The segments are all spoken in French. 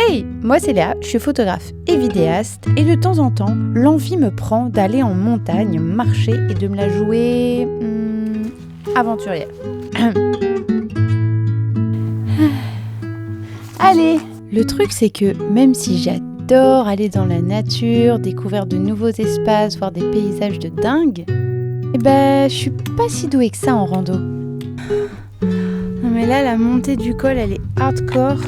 Hey, moi c'est Léa, je suis photographe et vidéaste et de temps en temps, l'envie me prend d'aller en montagne, marcher et de me la jouer aventurière. Allez, le truc c'est que même si j'adore aller dans la nature, découvrir de nouveaux espaces, voir des paysages de dingue, je suis pas si douée que ça en rando. Non mais là, la montée du col, elle est hardcore.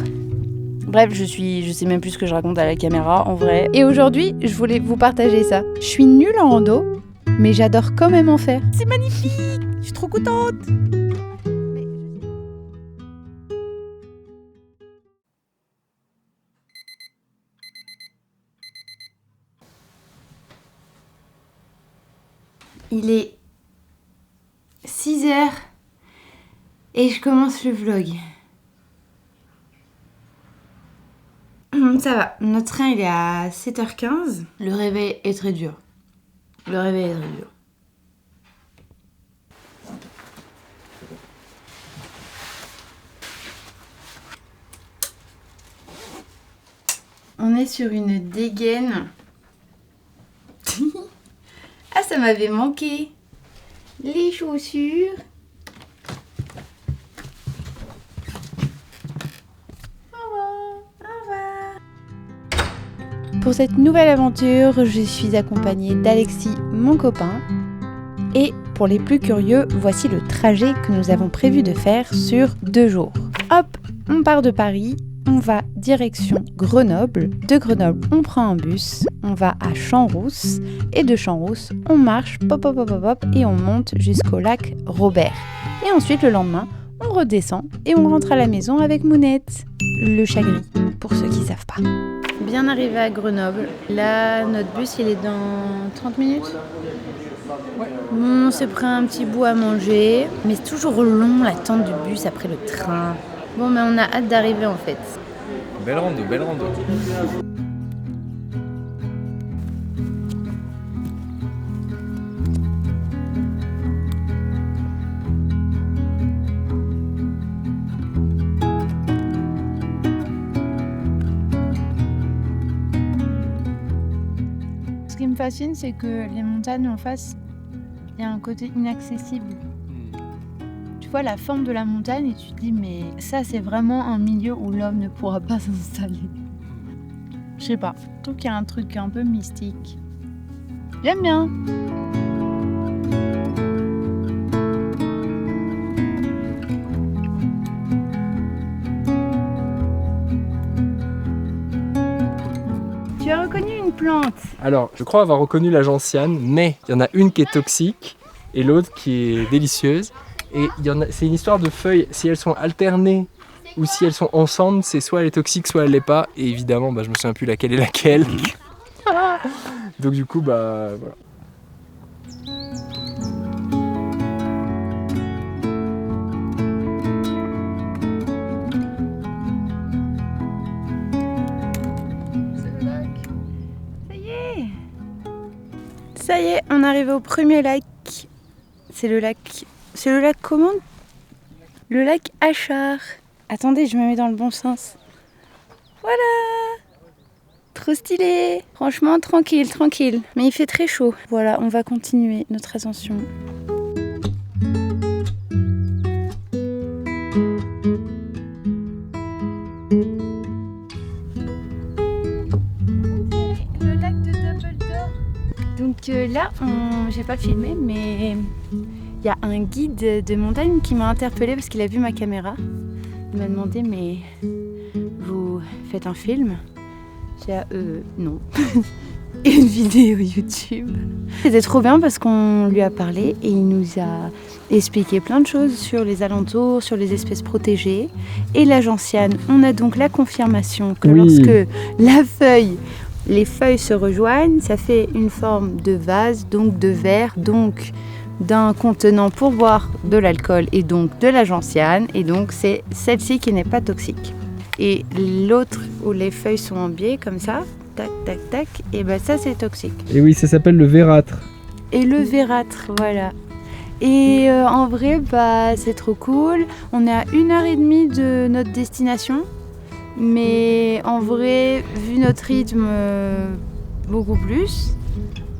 Bref, je sais même plus ce que je raconte à la caméra, en vrai. Et aujourd'hui, je voulais vous partager ça. Je suis nulle en rando, mais j'adore quand même en faire. C'est magnifique! Je suis trop contente! Il est 6h et je commence le vlog. Ça va, notre train il est à 7h15. Le réveil est très dur. On est sur une dégaine. Ah, ça m'avait manqué. Les chaussures. Pour cette nouvelle aventure, je suis accompagnée d'Alexis, mon copain. Et pour les plus curieux, voici le trajet que nous avons prévu de faire sur 2 jours. Hop, on part de Paris, on va direction Grenoble. De Grenoble, on prend un bus, on va à Champs-Rousses. Et de Champs-Rousses, on marche, et on monte jusqu'au lac Robert. Et ensuite, le lendemain, on redescend et on rentre à la maison avec Mounette, le chat gris, pour ceux qui ne savent pas. Bien arrivé à Grenoble. Là, notre bus, il est dans 30 minutes. Bon, on s'est pris un petit bout à manger, mais c'est toujours long l'attente du bus après le train. Bon, mais on a hâte d'arriver en fait. Belle rando. Ce qui me fascine, c'est que les montagnes en face, il y a un côté inaccessible. Tu vois la forme de la montagne et tu te dis mais ça c'est vraiment un milieu où l'homme ne pourra pas s'installer. Je sais pas, je trouve qu'il y a un truc un peu mystique. J'aime bien. Tu as reconnu une plante? Alors, je crois avoir reconnu la gentiane, mais il y en a une qui est toxique et l'autre qui est délicieuse. Et c'est une histoire de feuilles, si elles sont alternées ou si elles sont ensemble, c'est soit elle est toxique, soit elle l'est pas. Et évidemment, je me souviens plus laquelle est laquelle. Donc du coup, voilà. Ça y est, on est arrivé au premier lac. C'est le lac comment? Le lac Achard. Attendez, je me mets dans le bon sens. Voilà. Trop stylé. Franchement, tranquille. Mais il fait très chaud. Voilà, on va continuer notre ascension. Le lac de Dumbledore. Donc là, j'ai pas filmé, mais il y a un guide de montagne qui m'a interpellée parce qu'il a vu ma caméra. Il m'a demandé mais vous faites un film? J'ai dit non. Une vidéo YouTube. C'était trop bien parce qu'on lui a parlé et il nous a expliqué plein de choses sur les alentours, sur les espèces protégées. Et la gentiane, on a donc la confirmation que lorsque les feuilles se rejoignent, ça fait une forme de vase, donc de verre, donc d'un contenant pour boire de l'alcool et donc de la gentiane. Et donc c'est celle-ci qui n'est pas toxique. Et l'autre où les feuilles sont en biais comme ça, tac, et ça c'est toxique. Et oui, ça s'appelle le vérâtre. Et le vérâtre, voilà. Et en vrai, c'est trop cool. On est à 1h30 de notre destination. Mais en vrai, vu notre rythme, beaucoup plus.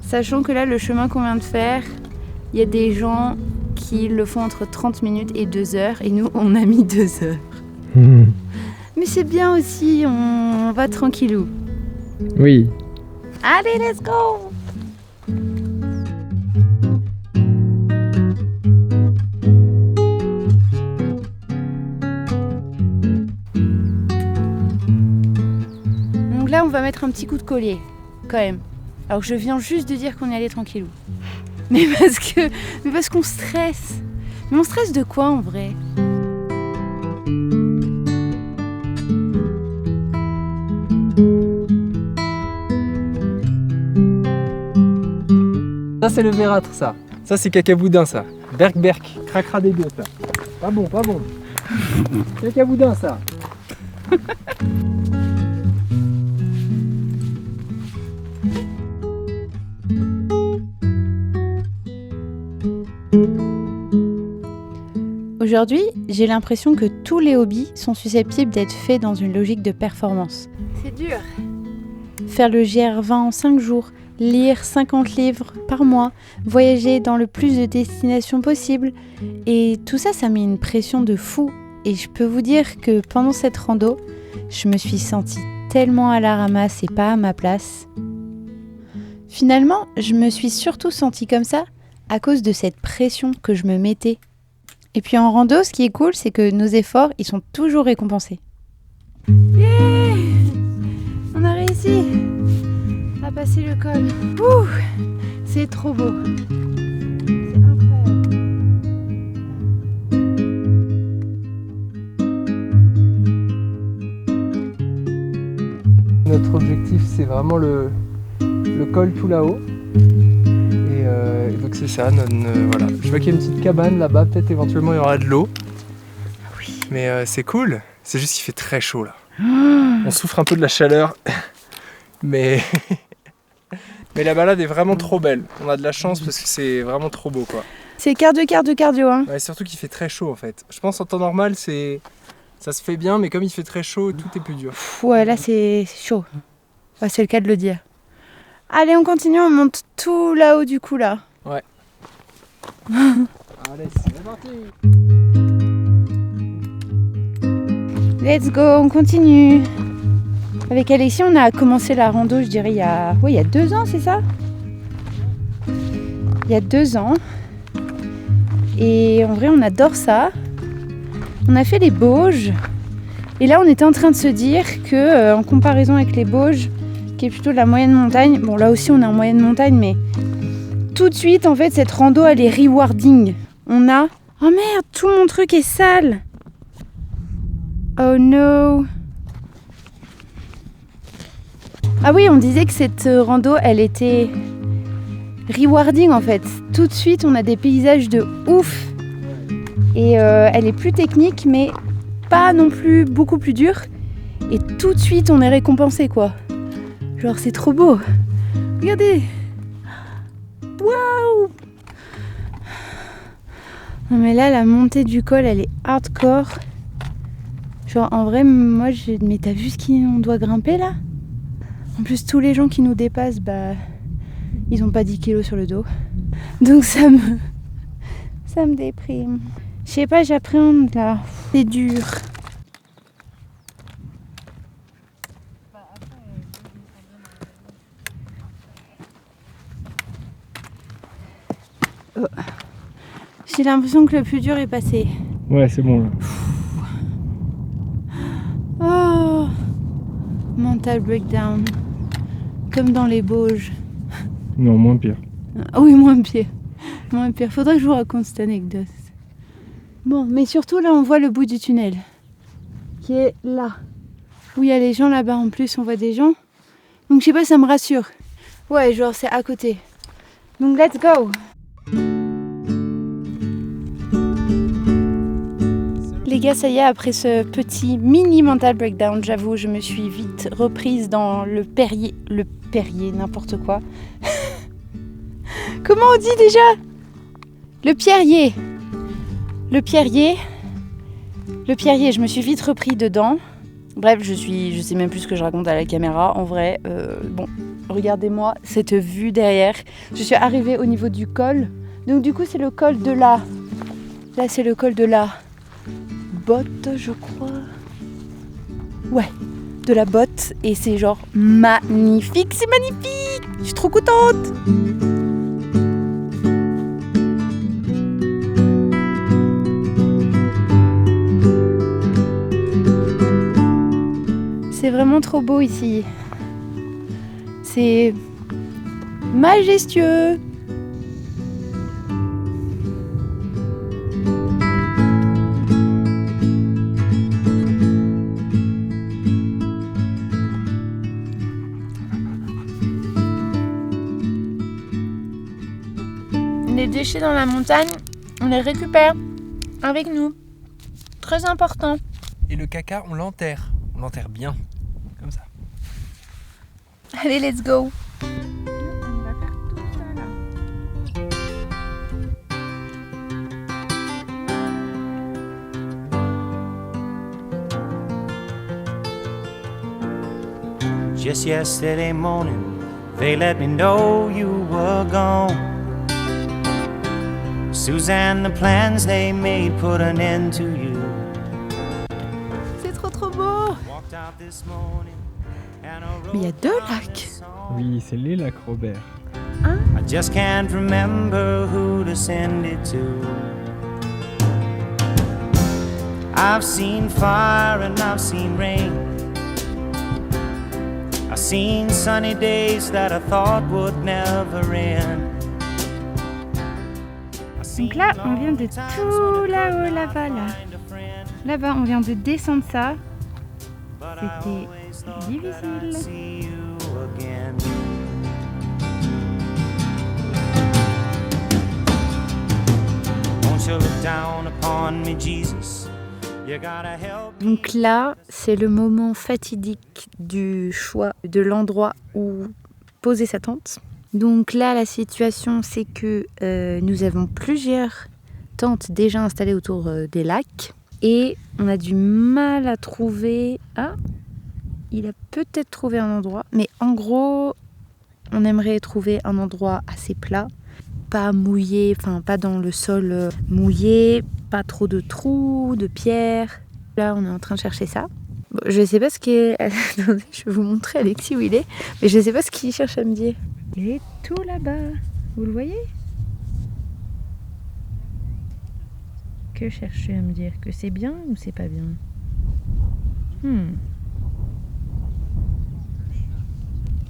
Sachant que là, le chemin qu'on vient de faire, il y a des gens qui le font entre 30 minutes et 2 heures. Et nous, on a mis 2 heures. Mais c'est bien aussi, on va tranquillou. Oui. Allez, let's go! Donc là, on va mettre un petit coup de collier, quand même. Alors que je viens juste de dire qu'on est allé tranquillou. Mais parce qu'on stresse. Mais on stresse de quoi en vrai? Ça c'est le vérâtre ça. Ça c'est cacaboudin ça. Berk, cracra des deux ça. Pas bon. Cacaboudin ça. Aujourd'hui, j'ai l'impression que tous les hobbies sont susceptibles d'être faits dans une logique de performance. C'est dur. Faire le GR20 en 5 jours, lire 50 livres par mois, voyager dans le plus de destinations possible. Et tout ça, ça met une pression de fou. Et je peux vous dire que pendant cette rando, je me suis sentie tellement à la ramasse et pas à ma place. Finalement, je me suis surtout sentie comme ça à cause de cette pression que je me mettais. Et puis en rando, ce qui est cool, c'est que nos efforts, ils sont toujours récompensés. Yeah! On a réussi à passer le col. Ouh, c'est trop beau. C'est incroyable. Notre objectif, c'est vraiment le col tout là-haut. Et donc c'est ça, voilà. Je vois qu'il y a une petite cabane là-bas, peut-être éventuellement il y aura de l'eau. Oui. Mais c'est cool, c'est juste qu'il fait très chaud là. On souffre un peu de la chaleur, mais la balade est vraiment trop belle. On a de la chance parce que c'est vraiment trop beau quoi. C'est cardio, hein. Ouais, surtout qu'il fait très chaud en fait. Je pense en temps normal ça se fait bien, mais comme il fait très chaud, tout est plus dur. Ouais, là c'est chaud. Ouais, c'est le cas de le dire. Allez, on continue, on monte tout là-haut du coup là. Ouais. Allez, c'est parti. Let's go, on continue. Avec Alexis, on a commencé la rando, je dirais, il y a 2 ans, c'est ça? Il y a 2 ans. Et en vrai, on adore ça. On a fait les Bauges. Et là, on était en train de se dire que, en comparaison avec les Bauges, qui est plutôt de la moyenne montagne, bon, là aussi, on est en moyenne montagne, mais tout de suite, en fait, cette rando, elle est rewarding. On a... Oh merde, tout mon truc est sale. Oh no. Ah oui, on disait que cette rando, elle était rewarding en fait. Tout de suite, on a des paysages de ouf. Et elle est plus technique, mais pas non plus beaucoup plus dure. Et tout de suite, on est récompensé quoi. Genre, c'est trop beau. Regardez. Waouh. Non mais là, la montée du col, elle est hardcore. Genre, en vrai, moi, mais t'as vu ce qu'on doit grimper là? En plus, tous les gens qui nous dépassent, bah, ils ont pas 10 kilos sur le dos. Donc ça me déprime. Je sais pas, j'appréhende là. C'est dur. Oh. J'ai l'impression que le plus dur est passé. Ouais, c'est bon là. Oh, mental breakdown. Comme dans les Bauges. Non, moins pire. Ah oui, moins pire. Moins pire. Faudrait que je vous raconte cette anecdote. Bon, mais surtout là, on voit le bout du tunnel. Qui est là. Où il y a les gens là-bas en plus, on voit des gens. Donc je sais pas, ça me rassure. Ouais, genre c'est à côté. Donc let's go. Les gars, ça y est, après ce petit mini mental breakdown, j'avoue, je me suis vite reprise dans le Perrier, n'importe quoi. Comment on dit déjà? Le Pierrier, je me suis vite repris dedans. Bref, je sais même plus ce que je raconte à la caméra. En vrai, bon, regardez-moi cette vue derrière. Je suis arrivée au niveau du col. Donc du coup, c'est le col de la... Là, c'est le col de la botte, je crois. Ouais, de la botte. Et c'est genre magnifique, c'est magnifique. Je suis trop contente. C'est vraiment trop beau ici. C'est majestueux. Les déchets dans la montagne, on les récupère avec nous. Très important. Et le caca, on l'enterre. On l'enterre bien. Comme ça. Allez, let's go. On va faire tout ça là. Just yesterday morning, they let me know you were gone. Suzanne, the plans they made put an end to you. C'est trop beau. Walked out this morning, and I Mais il y a wrote 2 down lacs. this song. Oui, c'est les lacs Robert. I just can't remember who to send it to. I've seen fire and I've seen rain. I've seen sunny days that I thought would never end. Donc là, on vient de tout là-haut, là-bas, là. Là-bas, on vient de descendre ça. C'était difficile. Donc là, c'est le moment fatidique du choix de l'endroit où poser sa tente. Donc là, la situation, c'est que nous avons plusieurs tentes déjà installées autour des lacs. Et on a du mal à trouver... Ah, il a peut-être trouvé un endroit. Mais en gros, on aimerait trouver un endroit assez plat. Pas mouillé, enfin pas dans le sol mouillé. Pas trop de trous, de pierres. Là, on est en train de chercher ça. Bon, je sais pas ce qu'il est... Attendez, je vais vous montrer Alexis où il est. Mais je sais pas ce qu'il cherche à me dire. Il est tout là-bas. Vous le voyez? Que cherches-tu à me dire? Que c'est bien ou c'est pas bien?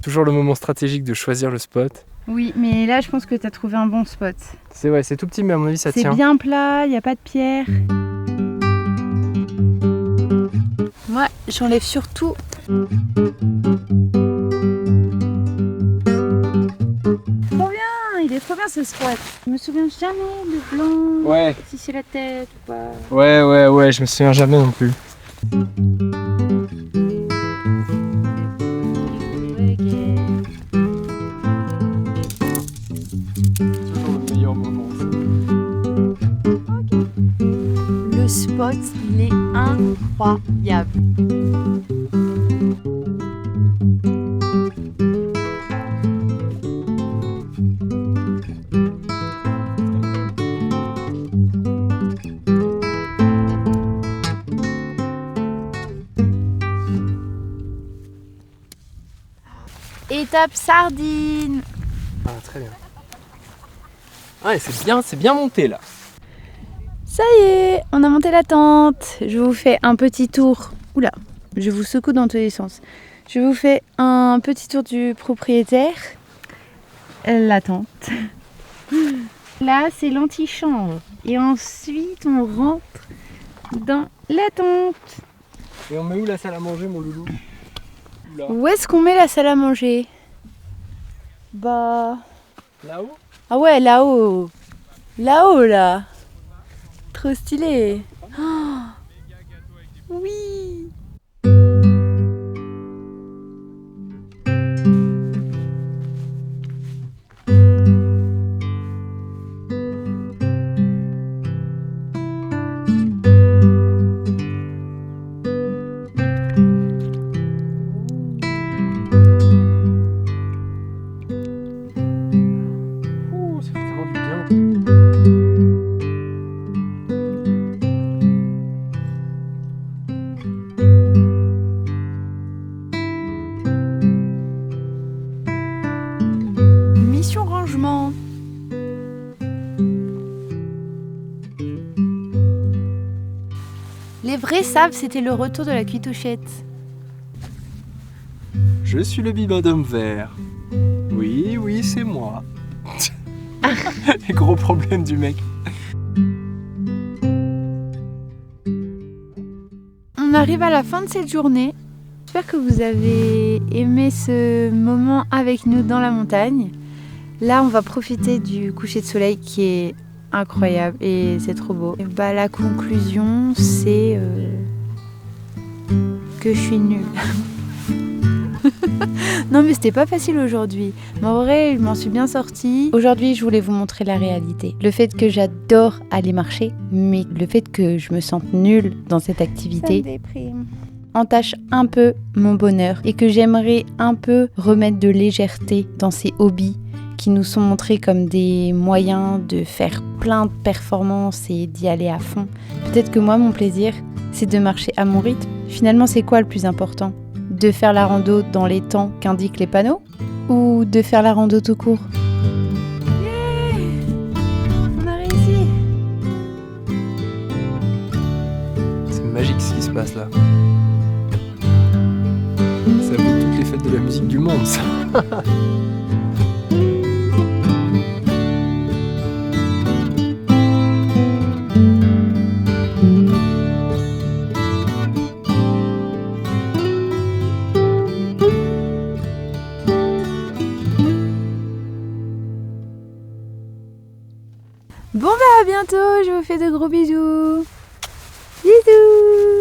Toujours le moment stratégique de choisir le spot. Oui, mais là, je pense que tu as trouvé un bon spot. C'est tout petit, mais à mon avis, ça C'est tient. bien plat, il n'y a pas de pierre. Moi, j'enlève surtout... Trop bien, il est trop bien ce spot. Je me souviens jamais de blanc, Ouais, si c'est la tête ou pas. ouais, je me souviens jamais non plus. Toujours le meilleur moment. Le spot, il est incroyable. Étape sardine. Ah, très bien. Ouais, c'est bien monté là. Ça y est, on a monté la tente. Je vous fais un petit tour. Oula, je vous secoue dans tous les sens. Je vous fais un petit tour du propriétaire. La tente. Là, c'est l'antichambre. Et ensuite, on rentre dans la tente. Et on met où la salle à manger, mon loulou? Là. Où est-ce qu'on met la salle à manger? Bah... Là-haut? Ah ouais, là-haut. Là-haut, là. Trop stylé. Oh, oui. vrais savent, c'était le retour de la cuitochette. Je suis le bibin d'homme vert. Oui, oui, c'est moi. Les gros problèmes du mec. On arrive à la fin de cette journée. J'espère que vous avez aimé ce moment avec nous dans la montagne. Là, on va profiter du coucher de soleil qui est incroyable et c'est trop beau. Et bah, la conclusion, c'est que je suis nulle. Non mais c'était pas facile aujourd'hui. Mais en vrai, je m'en suis bien sortie. Aujourd'hui, je voulais vous montrer la réalité. Le fait que j'adore aller marcher, mais le fait que je me sente nulle dans cette activité entache un peu mon bonheur et que j'aimerais un peu remettre de légèreté dans ces hobbies qui nous sont montrés comme des moyens de faire plein de performances et d'y aller à fond. Peut-être que moi, mon plaisir, c'est de marcher à mon rythme. Finalement, c'est quoi le plus important ? De faire la rando dans les temps qu'indiquent les panneaux ou de faire la rando tout court ? Yeah, on a réussi. C'est magique ce qui se passe là. Ça vaut toutes les fêtes de la musique du monde, ça. Bon bah à bientôt, je vous fais de gros bisous. Bisous.